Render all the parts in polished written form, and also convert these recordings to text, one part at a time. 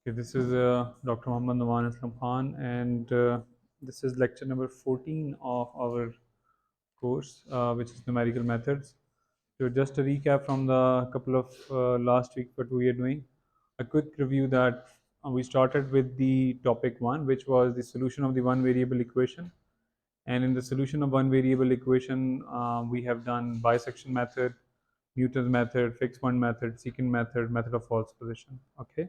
Okay, this is Dr. Muhammad Numan Islam Khan, and this is lecture number 14 of our course, which is Numerical Methods. So, just a recap from the couple of last week, what we are doing. A quick review that we started with the topic 1, which was the solution of the one variable equation. And in the solution of one variable equation, we have done bisection method, Newton's method, fixed point method, secant method, method of false position. Okay.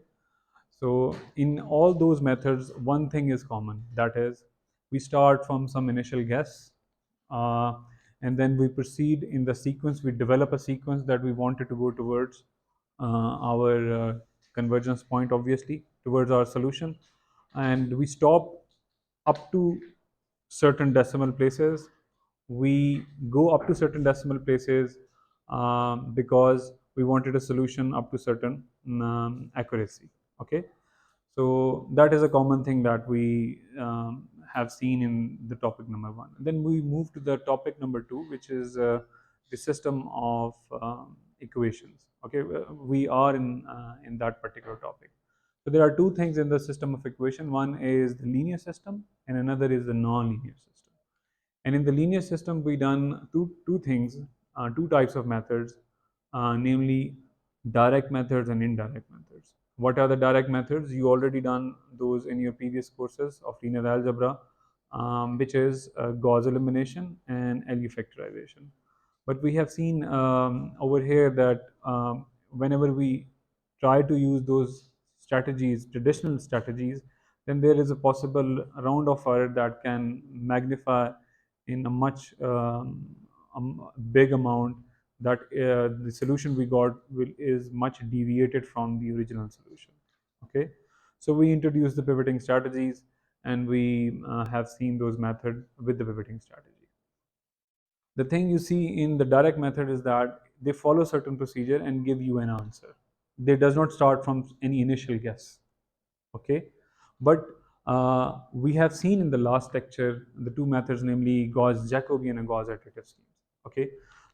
So in all those methods, one thing is common. That is, we start from some initial guess, uh, and then we proceed in the sequence. We develop a sequence that we wanted to go towards our convergence point, obviously, towards our solution, and we stop up to certain decimal places. We go up to certain decimal places because we wanted a solution up to certain accuracy. Okay, so that is a common thing that we have seen in the topic number 1. Then we move to the topic number 2, which is the system of equations. Okay, we are in that particular topic. So there are two things in the system of equation. One is the linear system, and another is the non-linear system. And in the linear system, we done two things, two types of methods, namely direct methods and indirect methods. What are the direct methods? You already done those in your previous courses of linear algebra, which is Gauss elimination and LU factorization. But we have seen over here that whenever we try to use those strategies, traditional strategies, then there is a possible round of error that can magnify in a much big amount that the solution we got is much deviated from the original solution. Okay, so we introduced the pivoting strategies, and we have seen those methods with the pivoting strategy. The thing you see in the direct method is that they follow certain procedure and give you an answer. They does not start from any initial guess. Okay, but we have seen in the last lecture the two methods, namely Gauss Jacobian and Gauss iterative schemes. Okay,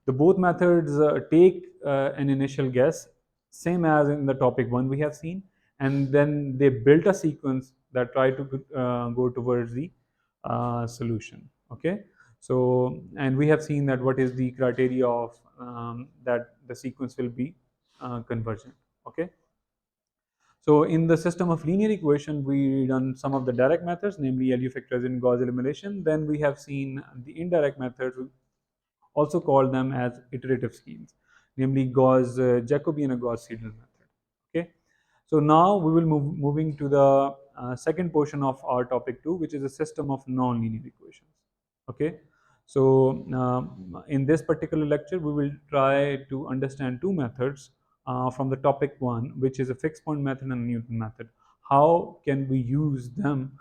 the both methods take an initial guess, same as in the topic 1 we have seen, and then they built a sequence that try to go towards the solution. Okay, so and we have seen that what is the criteria of that the sequence will be convergent. Okay, so in the system of linear equation, we done some of the direct methods, namely LU factorization and Gauss elimination. Then we have seen the indirect methods, also call them as iterative schemes, namely Gauss Jacobian and Gauss Seidel method. Okay, so now we will moving to the second portion of our topic 2, which is a system of nonlinear equations. Okay, so in this particular lecture, we will try to understand two methods from the topic 1, which is a fixed point method and a Newton method. How can we use them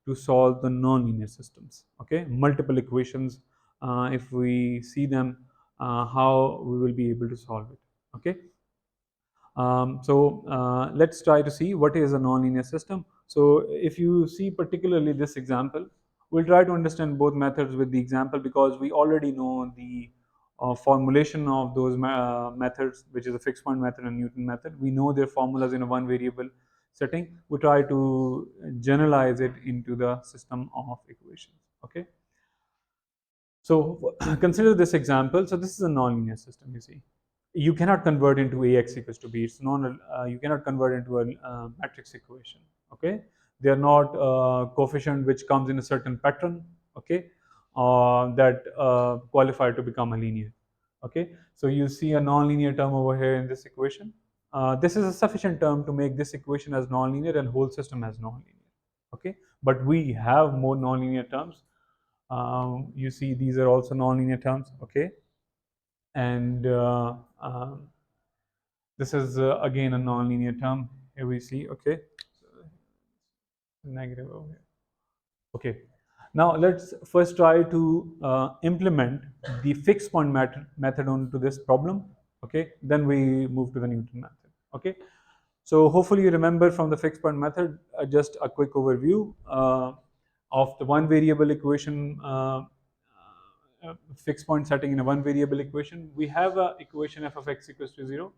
to solve the nonlinear systems? Okay, multiple equations. If we see them, how we will be able to solve it. Okay. Let's try to see what is a nonlinear system. So if you see particularly this example, we'll try to understand both methods with the example, because we already know the formulation of those methods, which is a fixed point method and Newton method. We know their formulas in a one variable setting. We try to generalize it into the system of equations. Okay. So consider this example. So this is a nonlinear system, you see. You cannot convert into ax equals to b. It's non. You cannot convert into a matrix equation. Okay, they are not coefficient which comes in a certain pattern. Okay, that qualify to become a linear. Okay, so you see a nonlinear term over here in this equation. This is a sufficient term to make this equation as nonlinear and whole system as nonlinear. Okay, but we have more nonlinear terms. You see these are also nonlinear terms. Okay, and this is again a nonlinear term. Here we see. Okay, negative over here. Okay, now let's first try to implement the fixed point method onto this problem. Okay, then we move to the Newton method. Okay, so hopefully you remember from the fixed point method, just a quick overview of the one variable equation, fixed point setting in a one variable equation. We have a equation f of x equals to 0.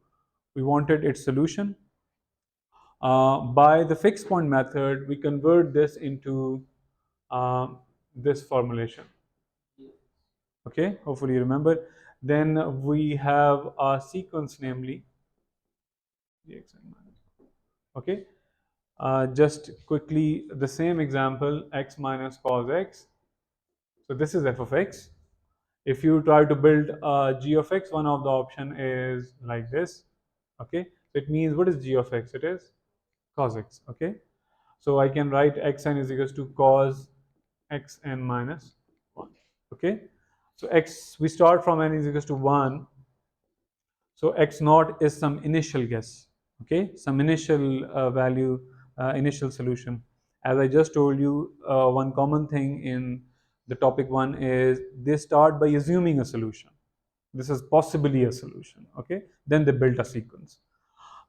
We wanted its solution. By the fixed point method, we convert this into this formulation. Okay, hopefully you remember. Then we have a sequence, namely okay. Just quickly, the same example, x minus cos x. So this is f of x. If you try to build g of x, one of the option is like this. Okay, so it means, what is g of x? It is cos x. Okay, so I can write xn is equals to cos xn minus 1. Okay, so x, we start from n is equals to 1. So x naught is some initial guess. Okay, some initial value, initial solution. As I just told you, one common thing in the topic 1 is they start by assuming a solution. This is possibly a solution. Okay, then they built a sequence.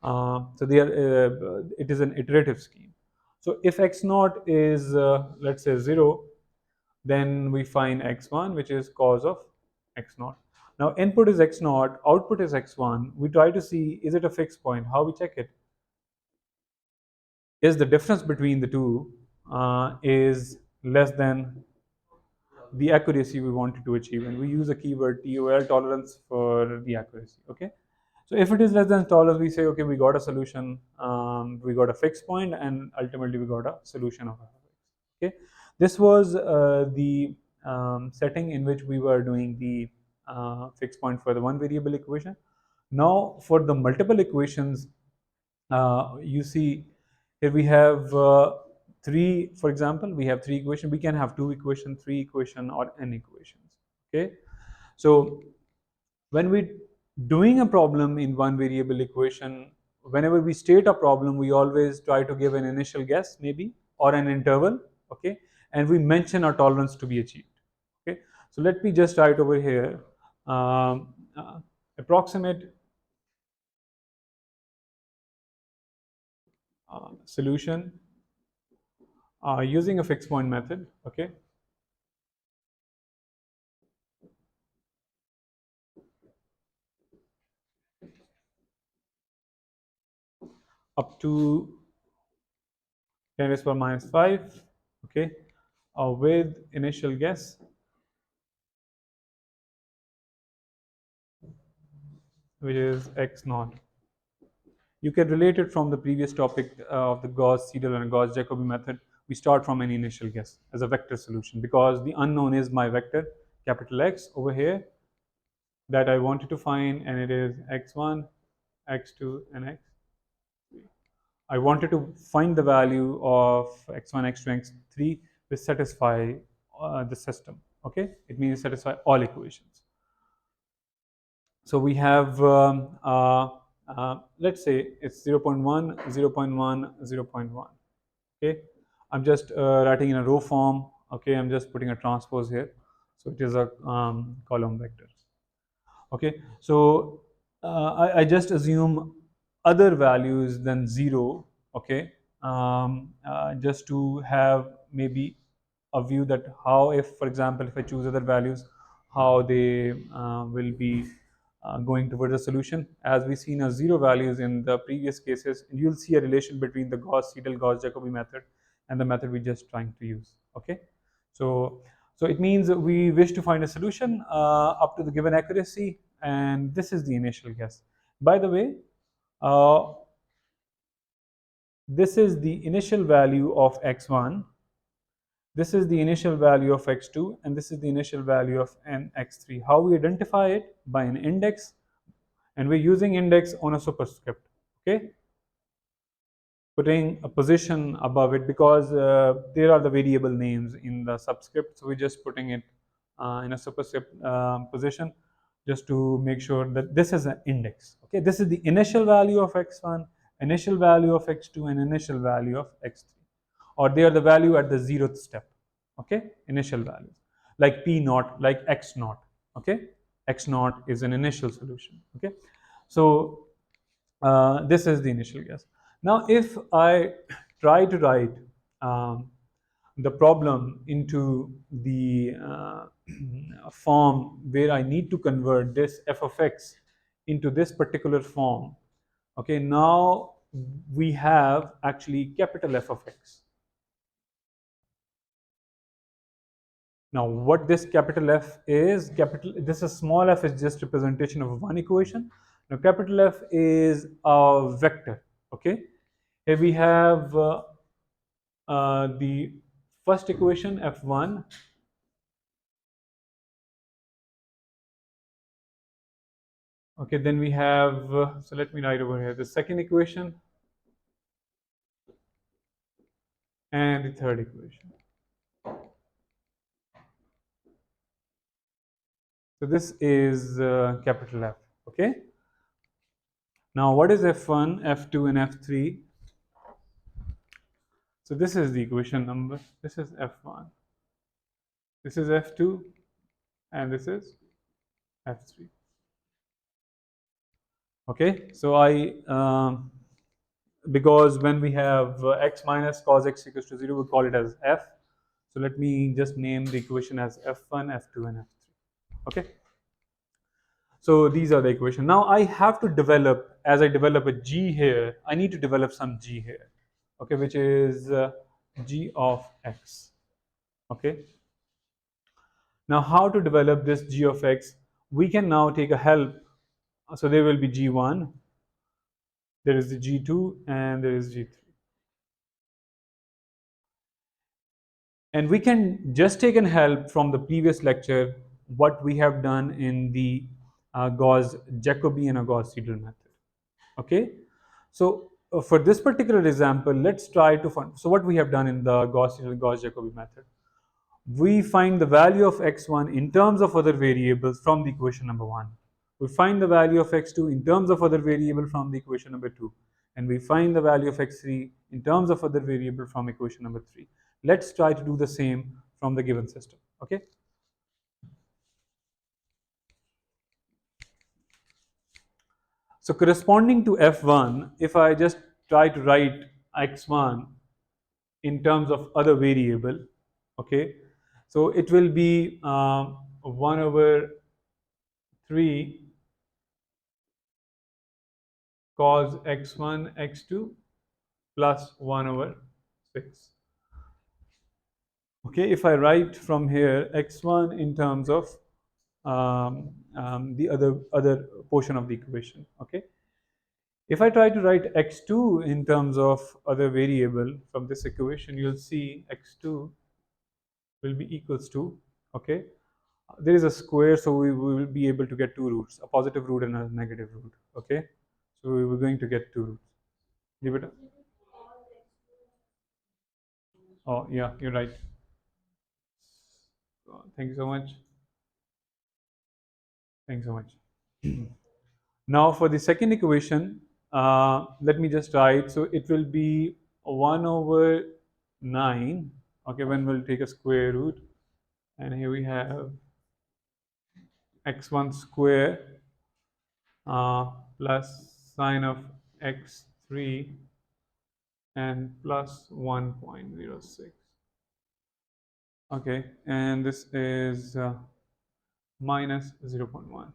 So they are, it is an iterative scheme. So if x naught is let's say 0, then we find x1, which is cos of x naught. Now input is x naught, output is x1. We try to see, is it a fixed point? How we check it? Is the difference between the two is less than the accuracy we wanted to achieve, and we use a keyword TOL, tolerance, for the accuracy. Okay, so if it is less than tolerance, we say, okay, we got a solution, we got a fixed point, and ultimately we got a solution of f of x. Okay, this was the setting in which we were doing the fixed point for the one variable equation. Now for the multiple equations, you see here we have three. For example, we have three equations. We can have two equations, three equation, or n equations. Okay, so when we doing a problem in one variable equation, whenever we state a problem, we always try to give an initial guess, maybe, or an interval. Okay, and we mention a tolerance to be achieved. Okay, so let me just write over here, approximate solution using a fixed point method. Okay, up to 10 raised to power minus 5. Okay, with initial guess, which is x naught. You can relate it from the previous topic of the Gauss-Seidel and Gauss-Jacobi method. We start from an initial guess as a vector solution, because the unknown is my vector, capital X, over here, that I wanted to find, and it is x1, x2, and x3. I wanted to find the value of x1, x2, x3 which satisfy the system. Okay, it means satisfy all equations. So we have let's say it's 0.1, 0.1, 0.1. Okay, I'm just writing in a row form. Okay, I'm just putting a transpose here, so it is a column vector. Okay, so I just assume other values than 0. Okay, just to have maybe a view that how, if for example, if I choose other values, how they will be going towards a solution. As we seen as 0 values in the previous cases, you'll see a relation between the Gauss-Seidel, Gauss-Jacobi method and the method we're just trying to use. Okay, so it means we wish to find a solution up to the given accuracy, and this is the initial guess. By the way, uh, this is the initial value of x1, this is the initial value of x2, and this is the initial value of x3. How we identify it? By an index, and we're using index on a superscript. Okay, putting a position above it, because there are the variable names in the subscript, so we're just putting it in a superscript position, just to make sure that this is an index. Okay, this is the initial value of x1, initial value of x2, and initial value of x3, or they are the value at the 0th step. Okay, initial values, like p naught, like x naught. Okay, x naught is an initial solution. Okay, so this is the initial guess. Now, if I try to write the problem into the form where I need to convert this f of x into this particular form, okay, now we have actually capital F of x. Now, what this capital F is, this is small f is just representation of one equation. Now, capital F is a vector. Okay, here we have the first equation f1. Okay, then we have so let me write over here the second equation and the third equation. So this is capital F. Okay. Now, what is f1, f2, and f3? So this is the equation number. This is f1. This is f2, and this is f3. Okay. So because when we have x minus cos x equals to 0, we call it as f. So let me just name the equation as f1, f2, and f3. Okay. So these are the equations. Now I have to develop, as I develop a g here, I need to develop some g here, okay, which is g of x. Okay. Now how to develop this g of x? We can now take a help. So there will be g1, there is the g2, and there is g3. And we can just take an help from the previous lecture, what we have done in the Gauss Jacobian or Gauss Seidel method. Okay, so for this particular example, let's try to find. So what we have done in the Gauss Seidel Gauss Jacobi method, we find the value of x1 in terms of other variables from the equation number 1. We find the value of x2 in terms of other variable from the equation number 2. And we find the value of x3 in terms of other variable from equation number 3. Let's try to do the same from the given system. Okay. So corresponding to f1, if I just try to write x1 in terms of other variable, okay, so it will be 1 over 3 cos x1 x2 plus 1 over 6. Okay, if I write from here x1 in terms of the other portion of the equation. Okay, if I try to write x2 in terms of other variable from this equation, you'll see x2 will be equals to, okay, there is a square, so we will be able to get two roots, a positive root and a negative root. Okay, so we were going to get two roots. Give it a, oh yeah, you're right. Thank you so much. Thanks so much. Now for the second equation, let me just write. So it will be 1 over 9. Okay, when we'll take a square root, and here we have x1 square plus sine of x3 and plus 1.06. Okay, and this is minus 0.1.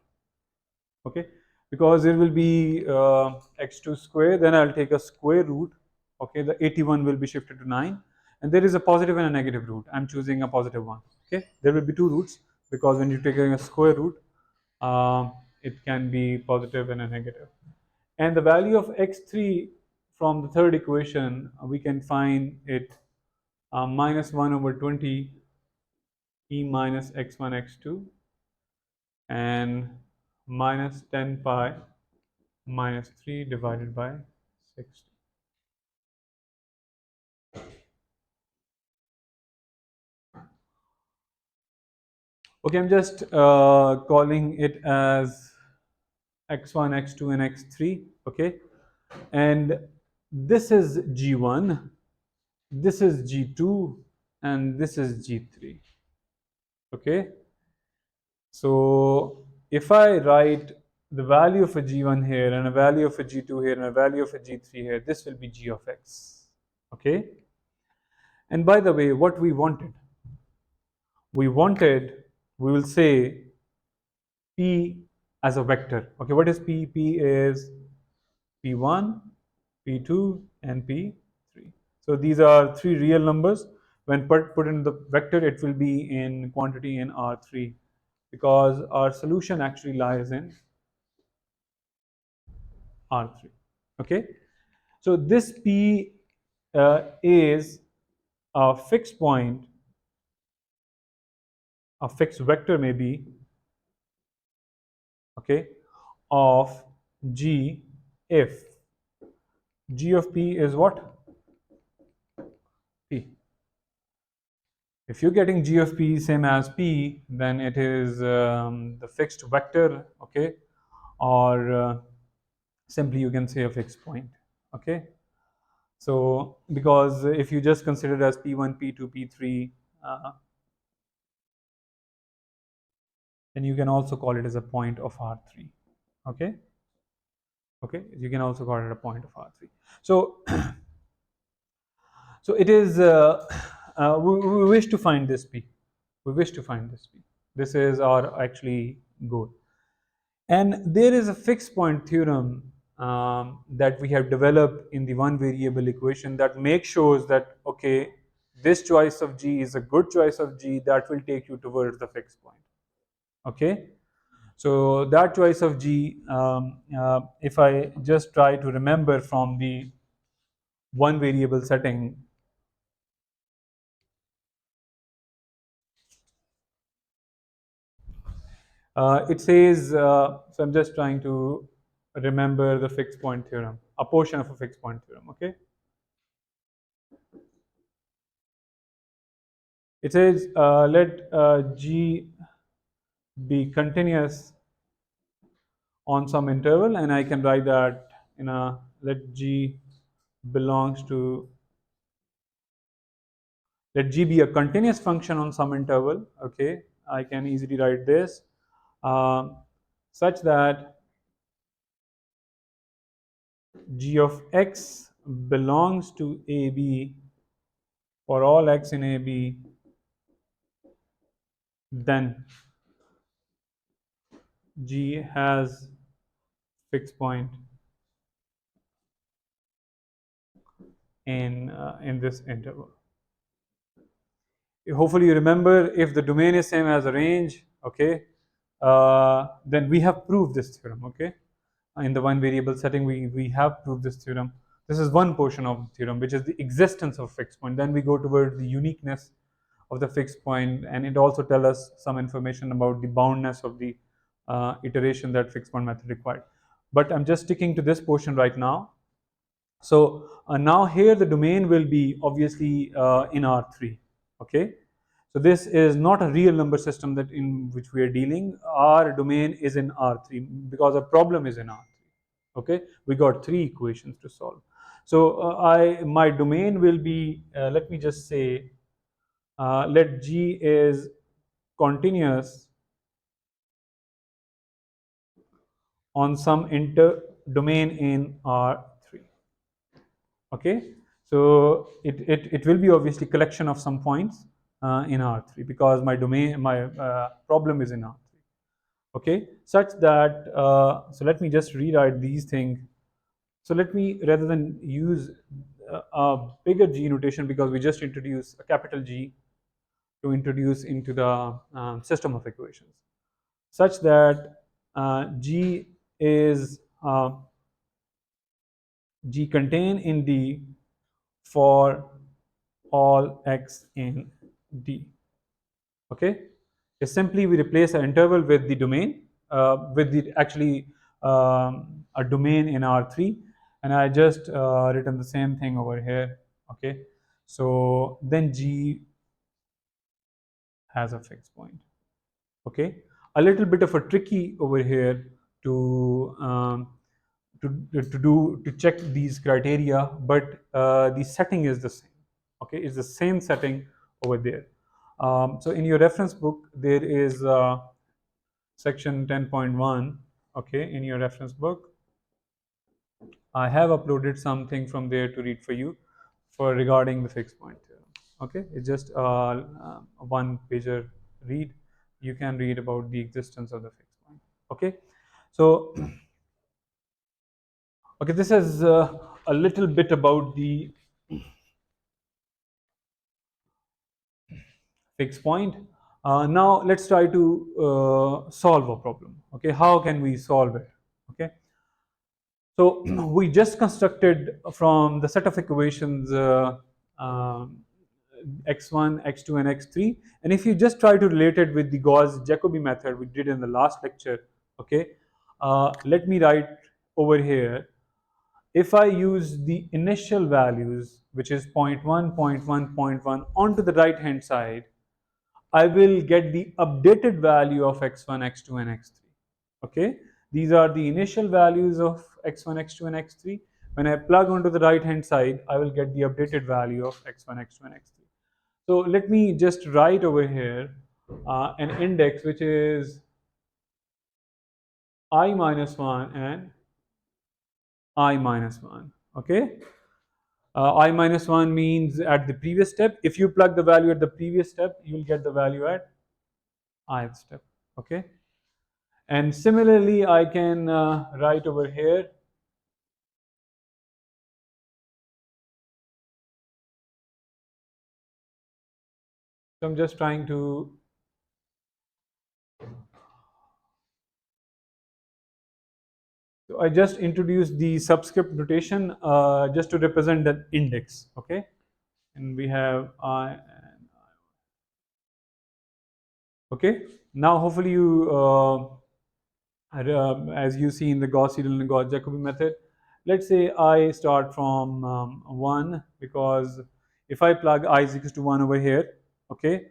Okay, because there will be x2 square, then I'll take a square root. Okay, the 81 will be shifted to 9, and there is a positive and a negative root. I'm choosing a positive one. Okay, there will be two roots because when you're taking a square root, it can be positive and a negative. And the value of x3 from the third equation, we can find it minus 1 over 20 e minus x1 x2 and minus 10 pi minus 3 divided by 60. Okay, I'm just calling it as x1, x2, and x3. Okay, and this is g1, this is g2, and this is g3. Okay, so if I write the value of a g1 here and a value of a g2 here and a value of a g3 here, this will be g of x. Okay, and by the way, what we wanted, we will say p as a vector. Okay, what is p? P is p1, P2, and P3. So these are three real numbers. When put in the vector, it will be in quantity in R3 because our solution actually lies in R3. Okay, so this P is a fixed point, a fixed vector maybe, okay, of G if G of P is what? P. If you're getting G of P same as P, then it is the fixed vector, okay, or simply you can say a fixed point, okay. So because if you just consider it as P1, P2, P3, then you can also call it as a point of R3, okay. Okay, you can also call it a point of R3. So so it is we wish to find this P. We wish to find this P. This is our actually goal. And there is a fixed point theorem that we have developed in the one variable equation that makes sure that, okay, this choice of G is a good choice of G that will take you towards the fixed point. Okay, so that choice of G, if I just try to remember from the one variable setting, it says, so I'm just trying to remember the fixed point theorem, a portion of a fixed point theorem, okay? It says let G be continuous on some interval, and I can write that in a, let G belongs to, let G be a continuous function on some interval, okay? I can easily write this such that G of X belongs to AB for all X in AB, then G has fixed point in this interval. Hopefully you remember, if the domain is same as the range, okay, then we have proved this theorem, okay. In the one variable setting, we have proved this theorem. This is one portion of the theorem, which is the existence of fixed point. Then we go toward the uniqueness of the fixed point, and it also tells us some information about the boundness of the iteration that fixed point method required. But I'm just sticking to this portion right now. So now here the domain will be obviously in R3, okay. So this is not a real number system that in which we are dealing. Our domain is in R3 because our problem is in R3, okay. We got three equations to solve. So my domain will be, let me just say, let G is continuous on some inter domain in R3. Okay, so it will be obviously collection of some points in R3 because my domain, my problem is in R3. Okay, such that so let me just rewrite these things. So let me, rather than use a bigger G notation, because we just introduce a capital G to introduce into the system of equations, such that G is G contain in D for all X in D. Okay, is simply we replace an interval with the domain, with the actually a domain in R3, and I just written the same thing over here. Okay, so then G has a fixed point. Okay, a little bit of a tricky over here to to check these criteria, but the setting is the same. Okay, it's the same setting over there. So in your reference book there is section 10.1. okay, in your reference book I have uploaded something from there to read for you for regarding the fixed point theorem. Okay, it's just a one pager read. You can read about the existence of the fixed point. Okay, so okay, this is a little bit about the fixed point. Now let's try to solve a problem. Okay, how can we solve it? Okay, so we just constructed from the set of equations um, x1, x2, and x3. And if you just try to relate it with the Gauss-Jacobi method we did in the last lecture, okay, let me write over here. If I use the initial values, which is 0 0.1, 0 0.1, 0 0.1, onto the right hand side, I will get the updated value of x1, x2, and x3. Okay, these are the initial values of x1, x2, and x3. When I plug onto the right hand side, I will get the updated value of x1, x2, and x3. So let me just write over here an index which is I minus 1 and I minus 1. Okay, I minus 1 means at the previous step. If you plug the value at the previous step, you will get the value at ith step. Okay, and similarly, I can write over here so I'm just trying to so I just introduced the subscript notation just to represent the index. Okay, and we have I and okay. Now hopefully you as you see in the Gauss-Seidel and Gauss-Jacobi method, let's say I start from 1, because if I plug I is equals to 1 over here, okay,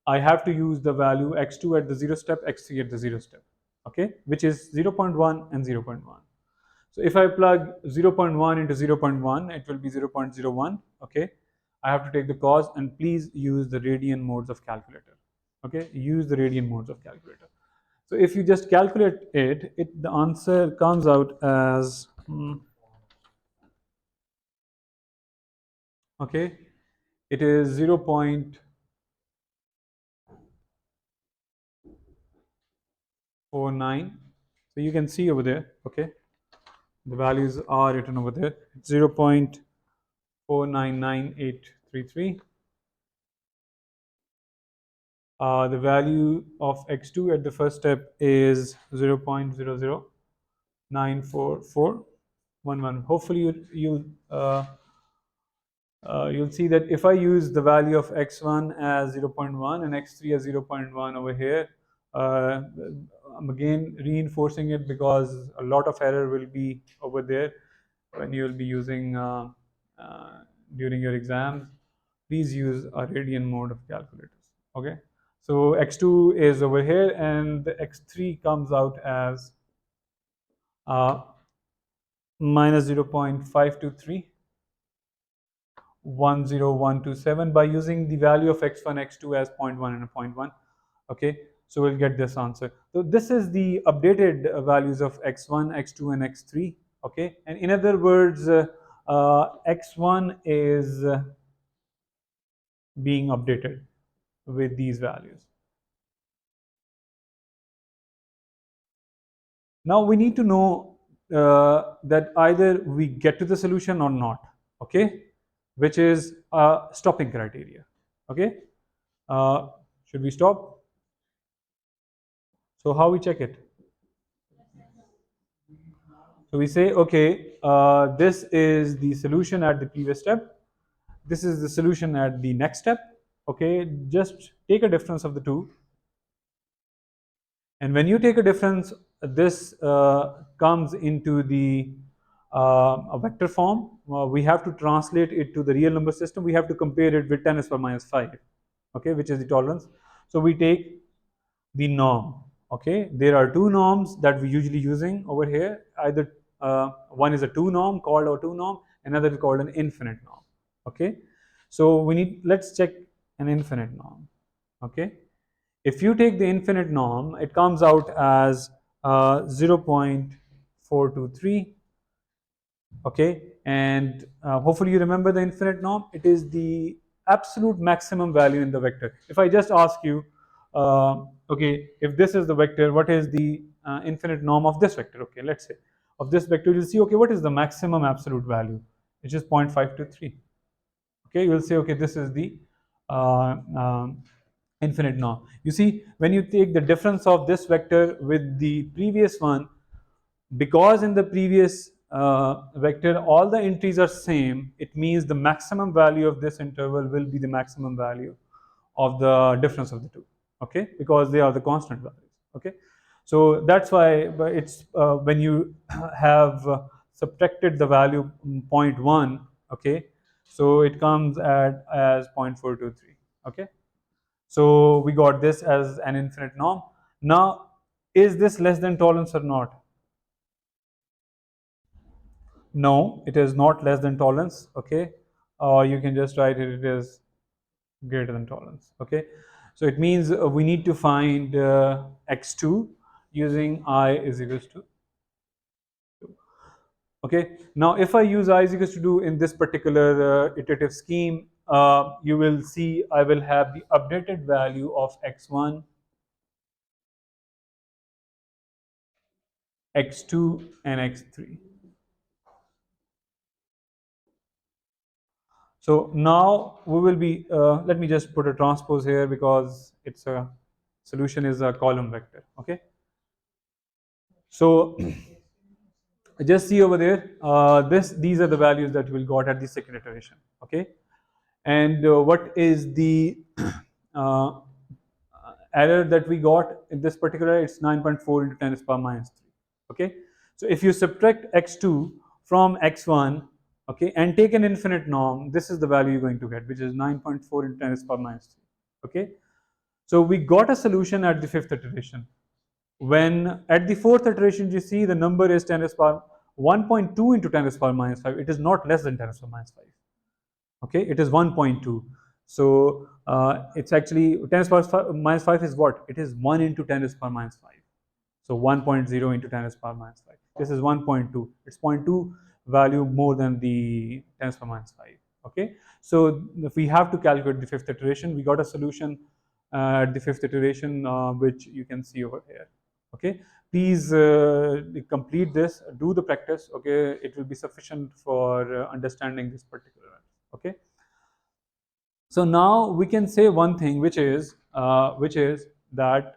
I have to use the value x2 at the 0 step, x3 at the 0 step, okay, which is 0.1 and 0.1. So if I plug 0.1 into 0.1, it will be 0.01, okay. I have to take the cos, and please use the radian modes of calculator, okay, use the radian modes of calculator. So if you just calculate it, the answer comes out as okay, it is 0.49. So you can see over there, okay, the values are written over there. It's 0.499833. The value of x2 at the first step is 0.00944411. Hopefully you'll see that if I use the value of x1 as 0.1 and x3 as 0.1 over here, I'm again reinforcing it because a lot of error will be over there when you will be using uh, during your exams. Please use a radian mode of calculators. Okay, so x2 is over here and the x3 comes out as uh, minus 0.523 10127 by using the value of x1, x2 as 0.1 and a 0.1. Okay, so we'll get this answer. So this is the updated values of x1, x2, and x3. Okay, and in other words, x1 is being updated with these values. Now we need to know that either we get to the solution or not. Okay, which is a stopping criteria. Okay, uh, should we stop? So how we check it? So we say, okay, this is the solution at the previous step. This is the solution at the next step. Okay, just take a difference of the two. And when you take a difference, this comes into the a vector form. We have to translate it to the real number system. We have to compare it with 10 to the power minus 5, okay, which is the tolerance. So we take the norm. Okay, there are two norms that we're usually using over here. Either one is a two norm called a two norm, another is called an infinite norm. Okay, so let's check an infinite norm. Okay, if you take the infinite norm, it comes out as 0.423. Okay, and hopefully you remember the infinite norm. It is the absolute maximum value in the vector. If I just ask you, okay, if this is the vector, what is the infinite norm of this vector? Okay, let's say of this vector, you'll see, okay, what is the maximum absolute value, which is 0.523. Okay, you will say, okay, this is the uh, um, infinite norm. You see, when you take the difference of this vector with the previous one, because in the previous vector all the entries are same, it means the maximum value of this interval will be the maximum value of the difference of the two. Okay, because they are the constant values. Okay, so that's why it's when you have subtracted the value 0.1. Okay, so it comes at as 0.423. Okay, so we got this as an infinite norm. Now, is this less than tolerance or not? No, it is not less than tolerance. Okay, or you can just write it is greater than tolerance. Okay, so it means we need to find x2 using I is equals to 2. Okay, now if I use I is equals to 2 in this particular iterative scheme, you will see I will have the updated value of x1, x2, and x3. So now we will be, let me just put a transpose here because it's a solution is a column vector. Okay, so just see over there, these are the values that we got at the second iteration. Okay, and what is the uh, error that we got in this particular? It's 9.4 into 10 to the power minus 3. Okay, so if you subtract x2 from x1, okay, and take an infinite norm, this is the value you're going to get, which is 9.4 into 10 to the power minus 3. Okay, so we got a solution at the fifth iteration. When at the fourth iteration, you see the number is 10 to the power 1.2 into 10 to the power minus 5. It is not less than 10 to the power minus 5. Okay, it is 1.2. So it's actually 10 to the power minus 5 is what? It is 1 into 10 to the power minus 5. So 1.0 into 10 to the power minus 5. This is 1.2. It's 0.2 value more than the 10 to the power minus 5. Okay, so if we have to calculate the fifth iteration, we got a solution at the fifth iteration, which you can see over here. Okay, please complete this, do the practice. Okay, it will be sufficient for understanding this particular. Okay, so now we can say one thing, which is that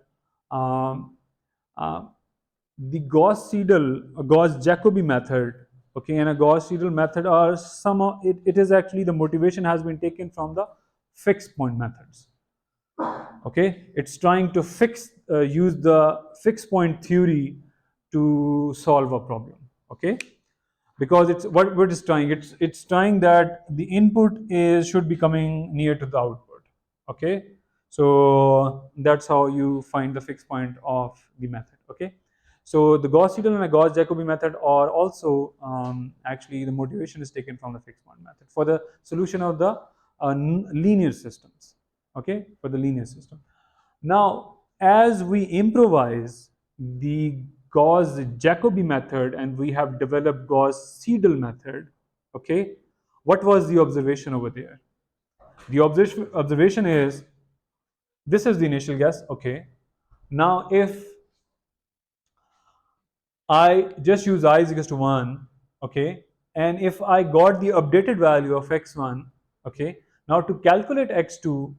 um, uh, the Gauss-Jacobi method, okay, and a Gauss-Seidel method are it is actually the motivation has been taken from the fixed point methods. Okay, it's trying to use the fixed point theory to solve a problem. Okay, because it's what it's trying. It's trying that the input should be coming near to the output. Okay, so that's how you find the fixed point of the method. Okay, so the Gauss-Seidel and the Gauss-Jacobi method are also actually the motivation is taken from the fixed point method for the solution of the linear systems. Okay, for the linear system. Now, as we improvise the Gauss-Jacobi method and we have developed Gauss-Seidel method, okay, what was the observation over there? The observation is, this is the initial guess, okay. Now, if I just use I is equals to 1, okay, and if I got the updated value of x1, okay, now to calculate x2,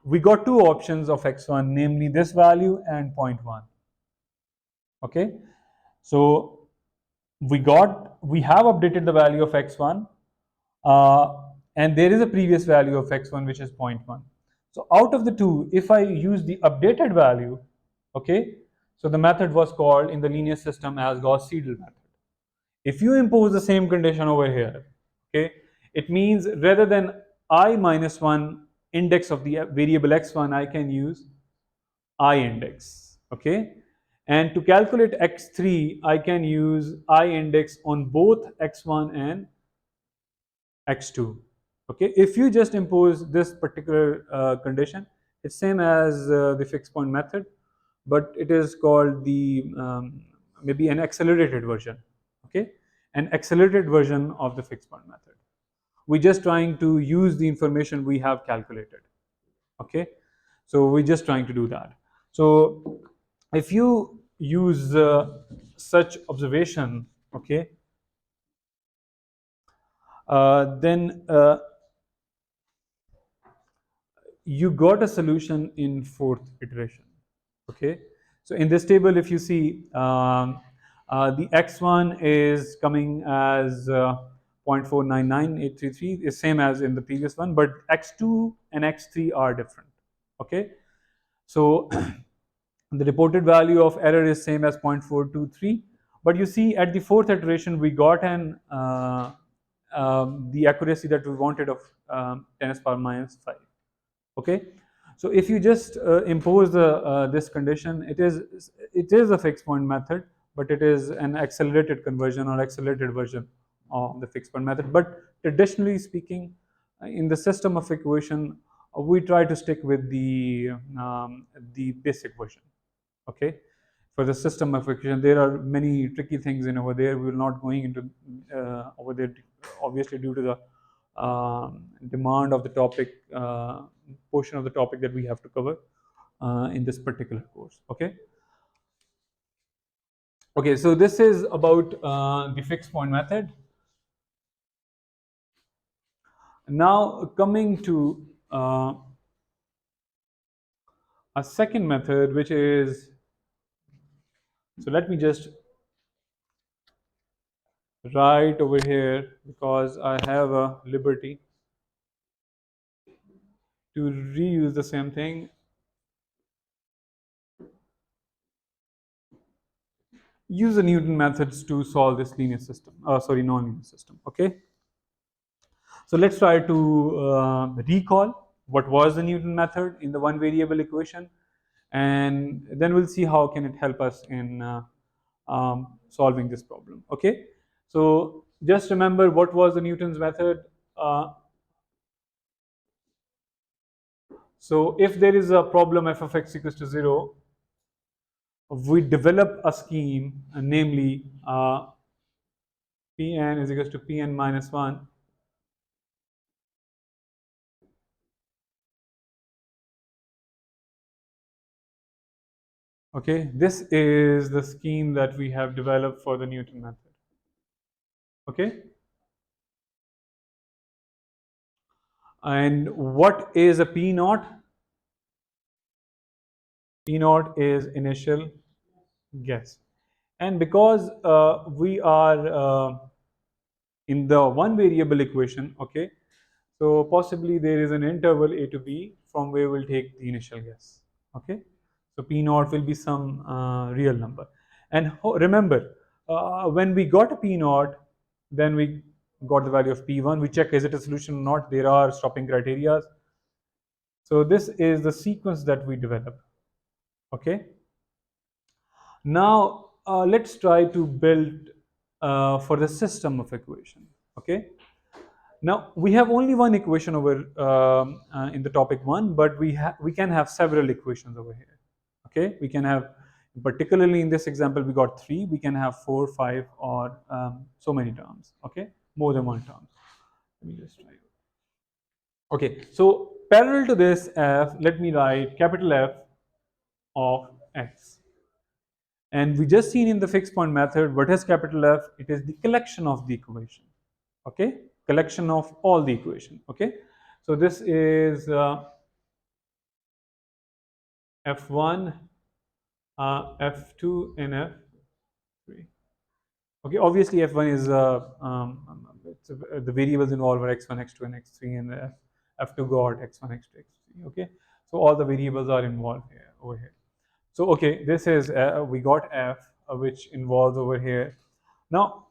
we got two options of x1, namely this value and 0.1. Okay, so we have updated the value of x1, uh, and there is a previous value of x1 which is 0.1. So out of the two, if I use the updated value, okay, so the method was called in the linear system as Gauss-Seidel method. If you impose the same condition over here, okay, it means rather than I minus 1 index of the variable x1, I can use I index. Okay, and to calculate x3, I can use I index on both x1 and x2. Okay, if you just impose this particular condition, it's same as the fixed point method, but it is called the maybe an accelerated version. Okay, an accelerated version of the fixed point method. We're just trying to use the information we have calculated. Okay, so we're just trying to do that. So if you use such observation, Okay, then you got a solution in fourth iteration. Okay, so in this table, if you see, the x1 is coming as 0.499833, is same as in the previous one, but x2 and x3 are different. Okay, so the reported value of error is same as 0.423, but you see at the fourth iteration we got an the accuracy that we wanted of 10 to the power minus 5. Okay, so if you just impose this condition, it is a fixed point method, but it is an accelerated conversion or accelerated version of the fixed point method. But traditionally speaking, in the system of equation, we try to stick with the basic version. Okay, for the system of equation, there are many tricky things in over there. We will not going into over there, obviously due to the demand of the topic, portion of the topic that we have to cover in this particular course. Okay. Okay, so this is about the fixed point method. Now coming to a second method, which is, so let me just write over here because I have a liberty to reuse the same thing. Use the Newton methods to solve this linear system, non-linear system. Okay, so let's try to recall what was the Newton method in the one variable equation, and then we'll see how can it help us in solving this problem. Okay, so just remember what was the Newton's method. So if there is a problem f of x equals to 0, we develop a scheme, namely Pn is equals to Pn minus 1. Okay, this is the scheme that we have developed for the Newton method. Okay, and what is a P naught? P naught is initial guess, and because we are in the one variable equation, okay, so possibly there is an interval a to b from where we'll take the initial guess. Okay, so P naught will be some real number, and remember, when we got a P naught, then we got the value of P1. We check is it a solution or not. There are stopping criteria. So this is the sequence that we develop. Okay, now let's try to build for the system of equation. Okay, now we have only one equation over in the topic 1, but we can have several equations over here. Okay, we can have, particularly in this example we got 3, we can have 4, 5, or so many terms. Okay, more than one term. Let me just try. Okay, so parallel to this f, let me write capital F of x. And we just seen in the fixed point method, what is capital F? It is the collection of the equation. Okay, collection of all the equation. Okay, so this is f1, f2, and f3. Okay, obviously f1 is the variables involved are x1, x2, and x3, and f2 got x1, x2, x3. Okay, so all the variables are involved here over here. So okay, this is we got f, which involves over here. Now,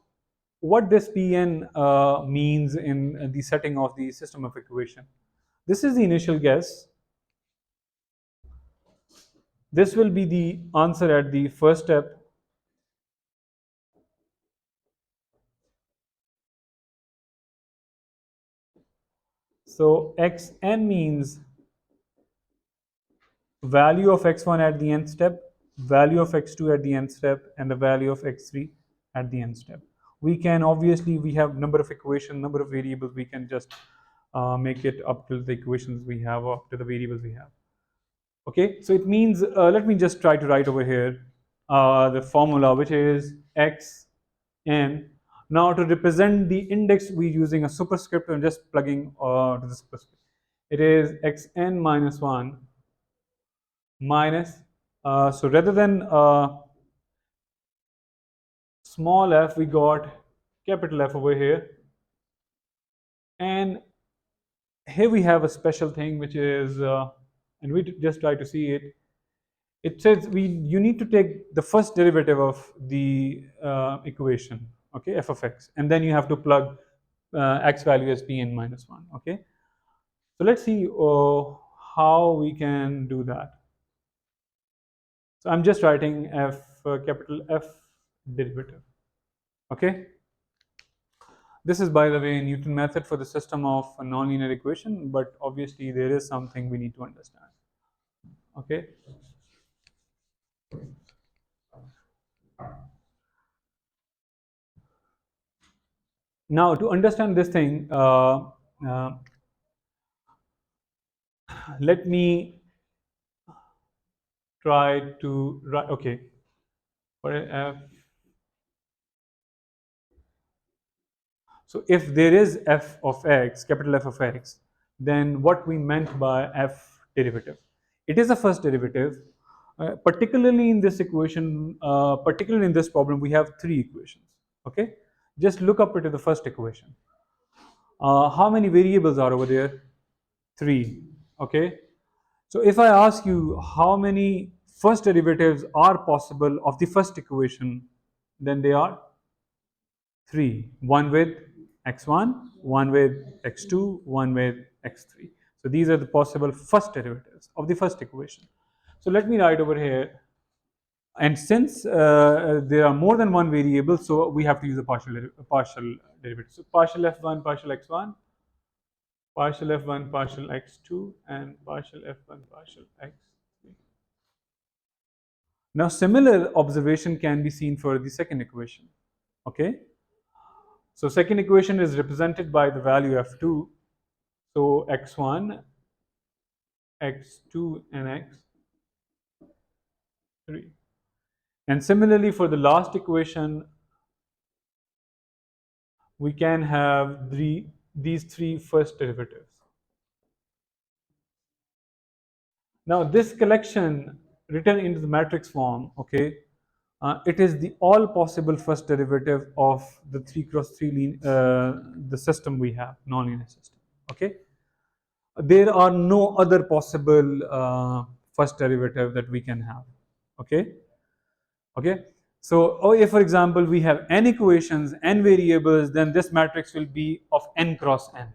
what this Pn means in the setting of the system of equation. This is the initial guess. This will be the answer at the first step. So xn means value of x1 at the nth step, value of x2 at the nth step, and the value of x3 at the nth step. We can obviously, we have number of equations, number of variables, we can just make it up to the equations we have, or up to the variables we have. Okay, so it means, let me just try to write over here the formula, which is x n. Now to represent the index, we're using a superscript and just plugging to the superscript. It is xn minus 1 minus, so rather than small f, we got capital F over here. And here we have a special thing which is, and we just try to see it. It says you need to take the first derivative of the equation, okay, f of x, and then you have to plug x value as p n minus 1, okay. So let's see how we can do that. So I'm just writing f, capital F derivative, okay. This is, by the way, Newton method for the system of a nonlinear equation, but obviously there is something we need to understand, okay. Now to understand this thing, let me try to write, okay, for f. So if there is f of x, capital F of x, then what we meant by f derivative? It is a first derivative. Particularly in this equation, particularly in this problem, we have three equations, okay. Just look up into the first equation. How many variables are over there? Three, okay. So if I ask you how many first derivatives are possible of the first equation, then they are three. One with x1, one with x2, one with x3. So these are the possible first derivatives of the first equation. So let me write over here. And since there are more than one variable, so we have to use a partial derivative. So partial f1, partial x1, partial f1, partial x2, and partial f1, partial x3. Now similar observation can be seen for the second equation, okay. So second equation is represented by the value f2. So x1, x2, and x3. And similarly for the last equation, we can have these three first derivatives. Now this collection written into the matrix form, okay, it is the all possible first derivative of the 3 cross 3 the system we have, nonlinear system, okay. There are no other possible first derivative that we can have, okay. Okay, so if for example we have n equations, n variables, then this matrix will be of n cross n.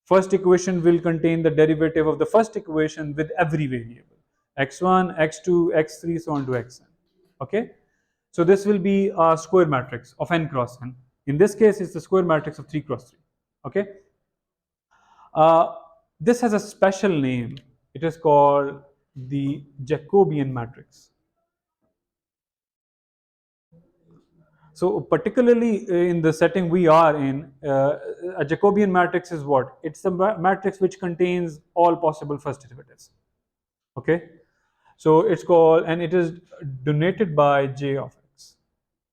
First equation will contain the derivative of the first equation with every variable, x1, x2, x3, so on to xn, okay. So this will be a square matrix of n cross n. In this case, it's the square matrix of 3 cross 3, okay. This has a special name. It is called the Jacobian matrix. So particularly in the setting we are in, a Jacobian matrix is what? It's a matrix which contains all possible first derivatives, okay. So it's called, and it is denoted by J of x.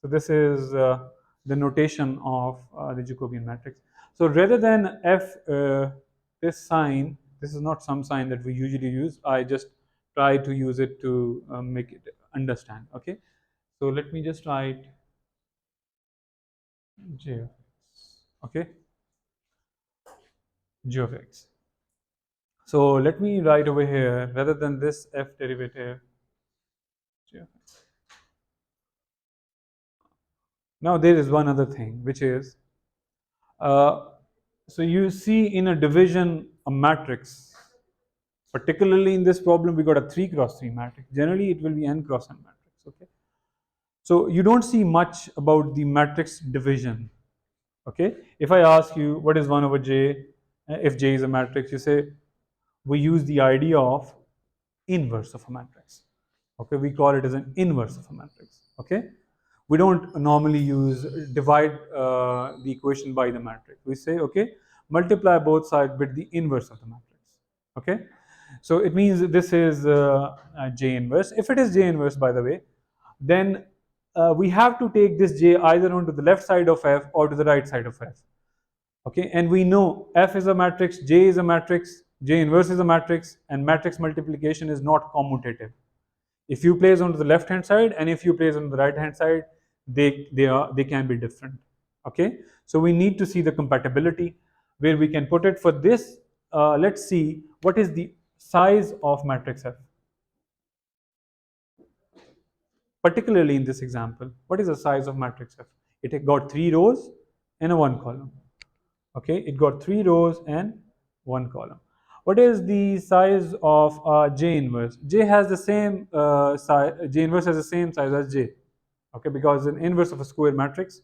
So this is the notation of the Jacobian matrix. So rather than f, this sign, this is not some sign that we usually use. I just try to use it to make it understand, okay. So let me just write J of x, okay, G of x. So let me write over here, rather than this f derivative, G of x. Now there is one other thing, which is, so you see in a division a matrix, particularly in this problem we got a 3 cross 3 matrix. Generally it will be n cross n matrix, okay. So you don't see much about the matrix division, okay. If I ask you what is 1 over j, if j is a matrix, you say we use the idea of inverse of a matrix, okay. We call it as an inverse of a matrix, okay. We don't normally use divide the equation by the matrix. We say, okay, multiply both sides with the inverse of the matrix, okay. So it means this is J inverse. If it is J inverse, by the way, then we have to take this j either onto the left side of f or to the right side of f. Okay, and we know f is a matrix, j is a matrix, j inverse is a matrix, and matrix multiplication is not commutative. If you place onto the left hand side and if you place on the right hand side, they can be different. Okay, so we need to see the compatibility where we can put it. For this, let's see what is the size of matrix f. Particularly in this example, what is the size of matrix f? It got 3 rows and a 1 column. Okay, it got 3 rows and 1 column. What is the size of j inverse? J has the same size. J inverse has the same size as j. Okay, because an inverse of a square matrix,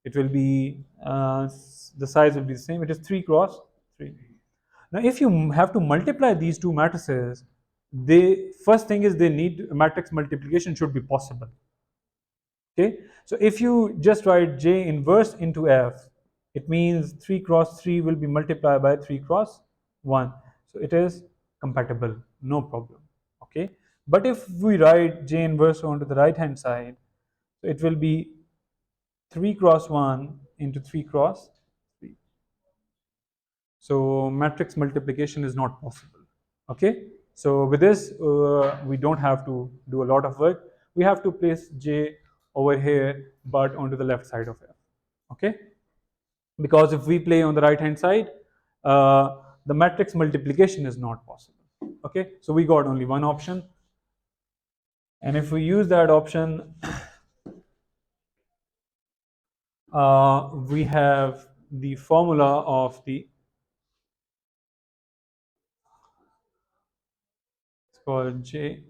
it will be the size will be the same. It is 3 cross 3. Now if you have to multiply these two matrices, they first thing is they need matrix multiplication should be possible. Okay, so if you just write j inverse into f, it means 3 cross 3 will be multiplied by 3 cross 1, so it is compatible, no problem. Okay, but if we write j inverse onto the right hand side, so it will be 3 cross 1 into 3 cross 3, so matrix multiplication is not possible. Okay, so with this we don't have to do a lot of work. We have to place j over here but onto the left side of f. Okay, because if we play on the right hand side, the matrix multiplication is not possible. Okay, so we got only one option, and if we use that option, we have the formula of the, it's called j.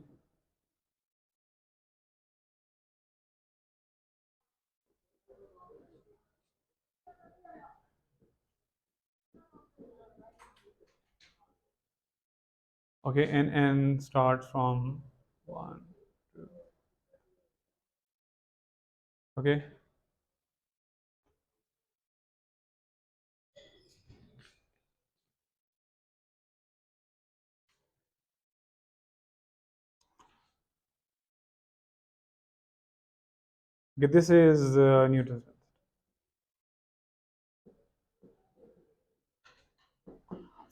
Okay, and n starts from 1, 2. Okay, okay, this is Newton's method.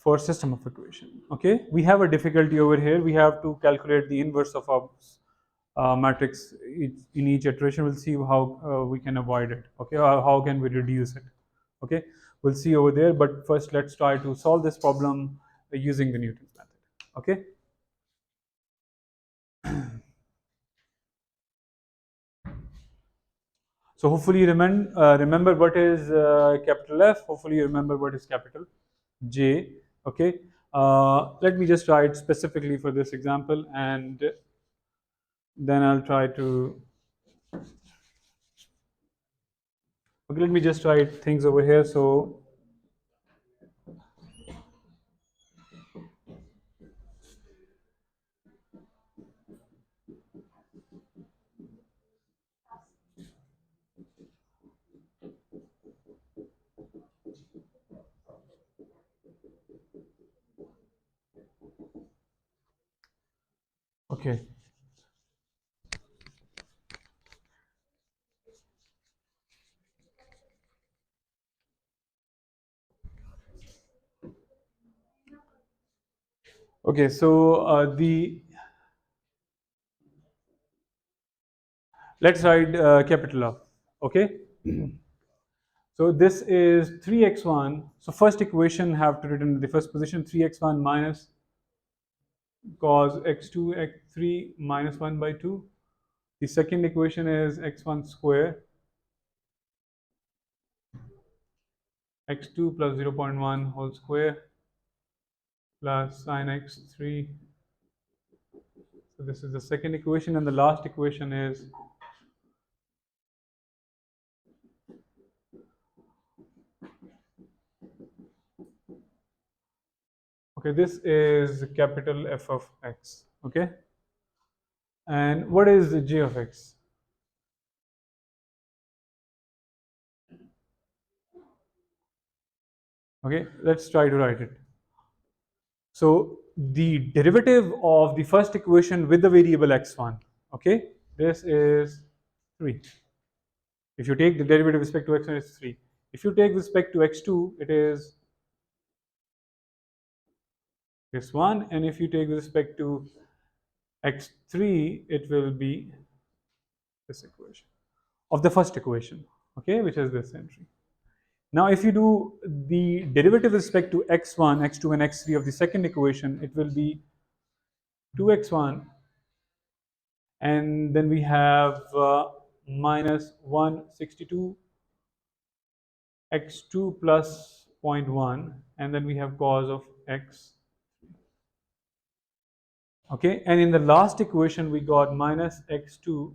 For system of equation. Okay, we have a difficulty over here. We have to calculate the inverse of our matrix in each iteration. We'll see how we can avoid it. Okay, or how can we reduce it. Okay, we'll see over there, but first let's try to solve this problem using the Newton's method. Okay, so hopefully you remember what is capital F. Hopefully you remember what is capital J. Okay, let me just write specifically for this example, and then I'll try to, okay, let me just write things over here. So okay, okay, so let's write capital F. Okay, so this is 3x1. So first equation have to written in the first position, 3x1 minus cos x2 x3 minus 1 by 2. The second equation is x1 square x2 plus 0.1 whole square plus sin x3. So this is the second equation, and the last equation is, okay, this is capital F of x. Okay, and what is the g of x? Okay, let's try to write it. So the derivative of the first equation with the variable x1, okay, this is 3. If you take the derivative with respect to x1, it's 3. If you take with respect to x2, it is this 1, and if you take with respect to x3, it will be this equation of the first equation, okay, which is this entry. Now, if you do the derivative with respect to x1, x2, and x3 of the second equation, it will be 2x1, and then we have minus 162 x2 plus 0.1, and then we have cos of x. Okay, and in the last equation we got minus x2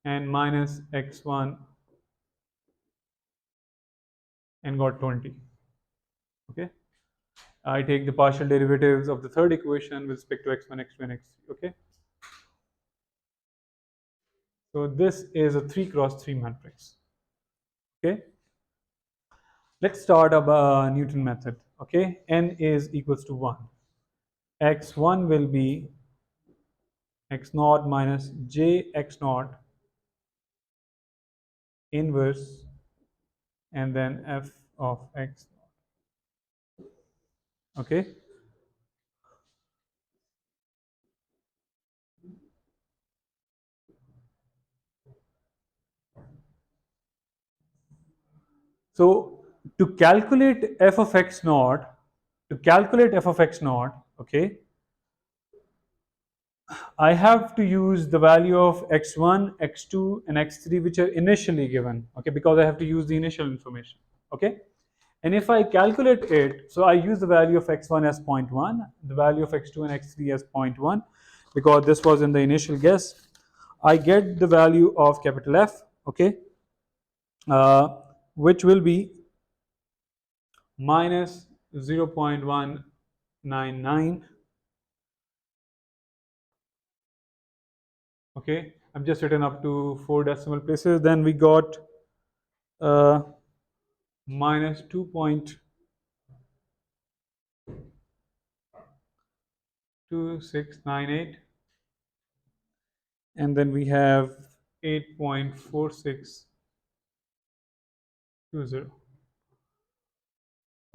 and minus x1 and got 20. Okay, I take the partial derivatives of the third equation with respect to x1, x2, and x3. Okay, so this is a 3 cross 3 matrix. Okay, let's start a Newton method. Okay, n is equals to 1. x1 will be x naught minus j x naught inverse and then f of x. Okay, so to calculate f of x naught, okay, I have to use the value of x1, x2, and x3 which are initially given, okay, because I have to use the initial information, okay. And if I calculate it, so I use the value of x1 as 0.1, the value of x2 and x3 as 0.1, because this was in the initial guess. I get the value of capital F, okay, which will be minus 0.199. Okay, I've just written up to 4 decimal places. Then we got uh, minus 2.2698, and then we have 8.4620.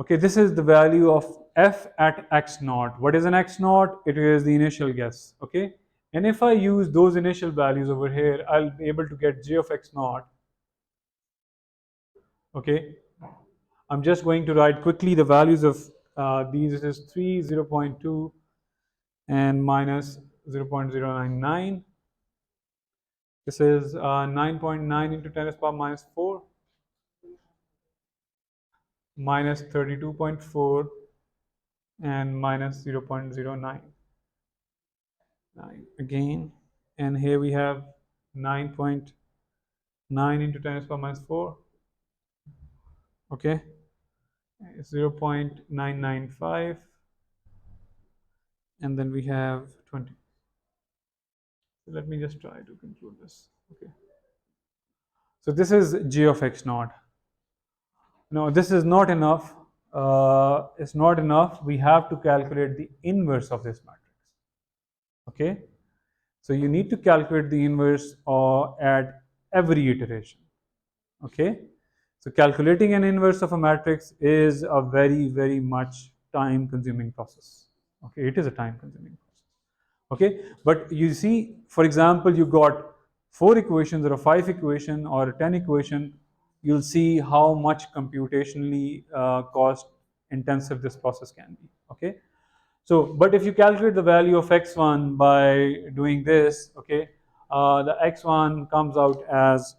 Okay, this is the value of f at x naught. What is an x naught? It is the initial guess. Okay, and if I use those initial values over here, I'll be able to get j of x naught. Okay, I'm just going to write quickly the values of these. This is 3, 0.2, and minus 0.099. This is 9.9 into 10 to the power minus 4, minus 32.4, and minus 0.099 again. And here we have 9.9 into 10 to the power minus 4. Okay, 0.995, and then we have 20. So let me just try to conclude this. Okay, so this is g of x naught. No, this is not enough. It's not enough. We have to calculate the inverse of this matrix. Okay, so you need to calculate the inverse at every iteration. Okay, so calculating an inverse of a matrix is a very, very much time consuming process. Okay, it is a time consuming process. Okay, but you see, for example, you got 4 equations or a 5 equation or a 10 equation, you'll see how much computationally cost intensive this process can be. Okay, so but if you calculate the value of x1 by doing this, okay, the x1 comes out as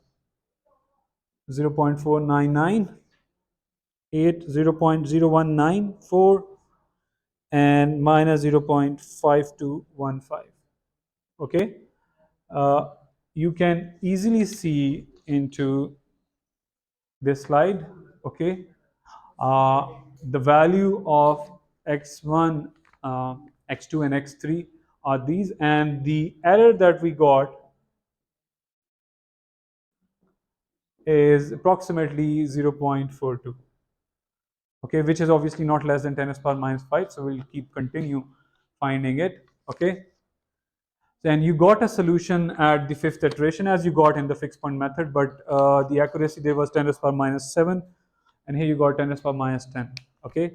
0.499, 0.0194, and minus 0.5215. Okay, uh, you can easily see into this slide. Okay, uh, the value of x1, x2, and x3 are these, and the error that we got is approximately 0.42. Okay, which is obviously not less than 10 to the power minus 5, so we'll continue finding it. Okay, then you got a solution at the fifth iteration as you got in the fixed point method, but the accuracy there was 10 to the power minus 7, and here you got 10 to the power minus 10. Okay,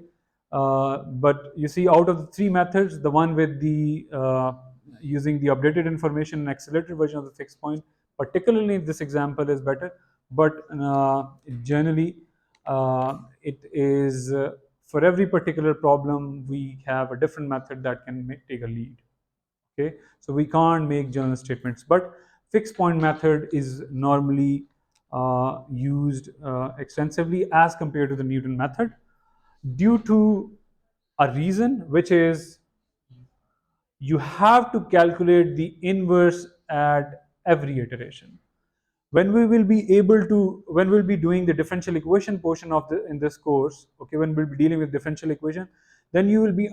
but you see, out of the three methods, the one with the using the updated information and accelerated version of the fixed point, particularly in this example, is better. But generally, it is for every particular problem we have a different method that can take a lead. Okay, so we can't make general statements, but fixed point method is normally used extensively as compared to the Newton method, due to a reason, which is you have to calculate the inverse at every iteration. When we will be able to, when we'll be doing the differential equation portion of the in this course, okay, when we'll be dealing with differential equation, then you will be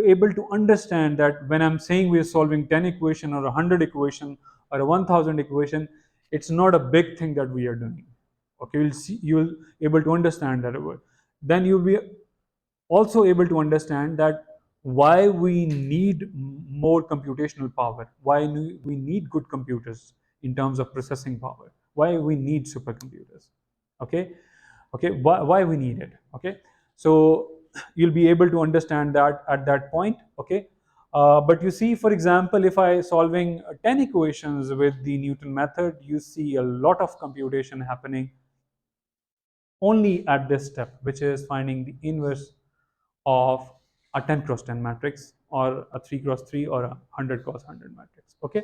able to understand that when I'm saying we're solving 10 equation or 100 equation or a 1000 equation, it's not a big thing that we are doing. Okay, you'll see, you will able to understand that. Then you'll be also able to understand that why we need more computational power, why we need good computers in terms of processing power, why we need supercomputers. Okay, okay, why we need it. Okay, so you'll be able to understand that at that point. Okay, but you see, for example, if I solving 10 equations with the Newton method, you see a lot of computation happening only at this step, which is finding the inverse of a 10 cross 10 matrix, or a 3 cross 3, or a 100 cross 100 matrix. Okay,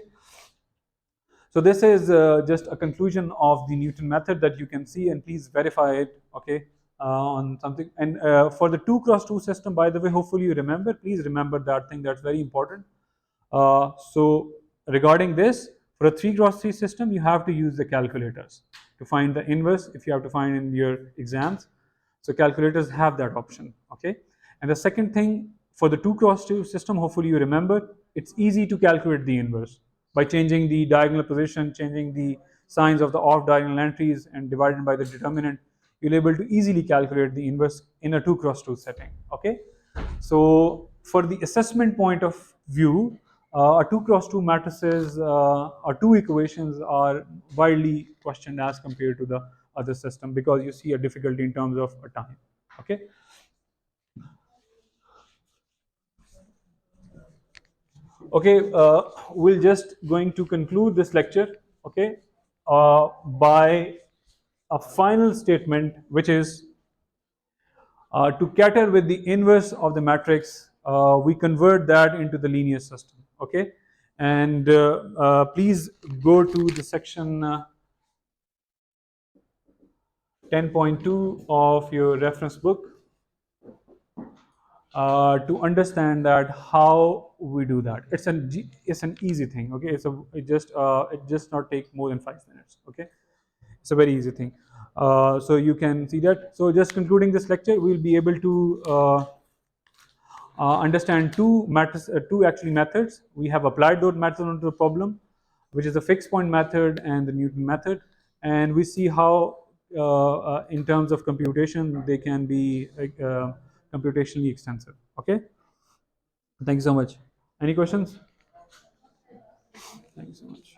so this is just a conclusion of the Newton method that you can see, and please verify it. Okay, on something. And for the 2 cross 2 system, by the way, hopefully you remember, please remember that thing, that's very important. So regarding this, for a 3 cross 3 system, you have to use the calculators to find the inverse if you have to find in your exams. So calculators have that option. Okay, and the second thing, for the 2 cross 2 system, hopefully you remember, it's easy to calculate the inverse by changing the diagonal position, changing the signs of the off diagonal entries, and dividing by the determinant. You'll be able to easily calculate the inverse in a 2 cross 2 setting. Okay, so for the assessment point of view, a 2 cross 2 matrices or two equations are widely questioned as compared to the other system, because you see a difficulty in terms of a time. Okay, okay, we'll just going to conclude this lecture. Okay, by a final statement, which is to cater with the inverse of the matrix, we convert that into the linear system. Okay, and please go to the section 10.2 of your reference book to understand that how we do that. It's an easy thing. Okay, it just not take more than 5 minutes. Okay, it's a very easy thing. So you can see that. So just concluding this lecture, we'll be able to understand two actually methods. We have applied those methods onto the problem, which is the fixed point method and the Newton method, and we see how, in terms of computation, they can be computationally extensive. Okay, thank you so much. Any questions? Thank you so much.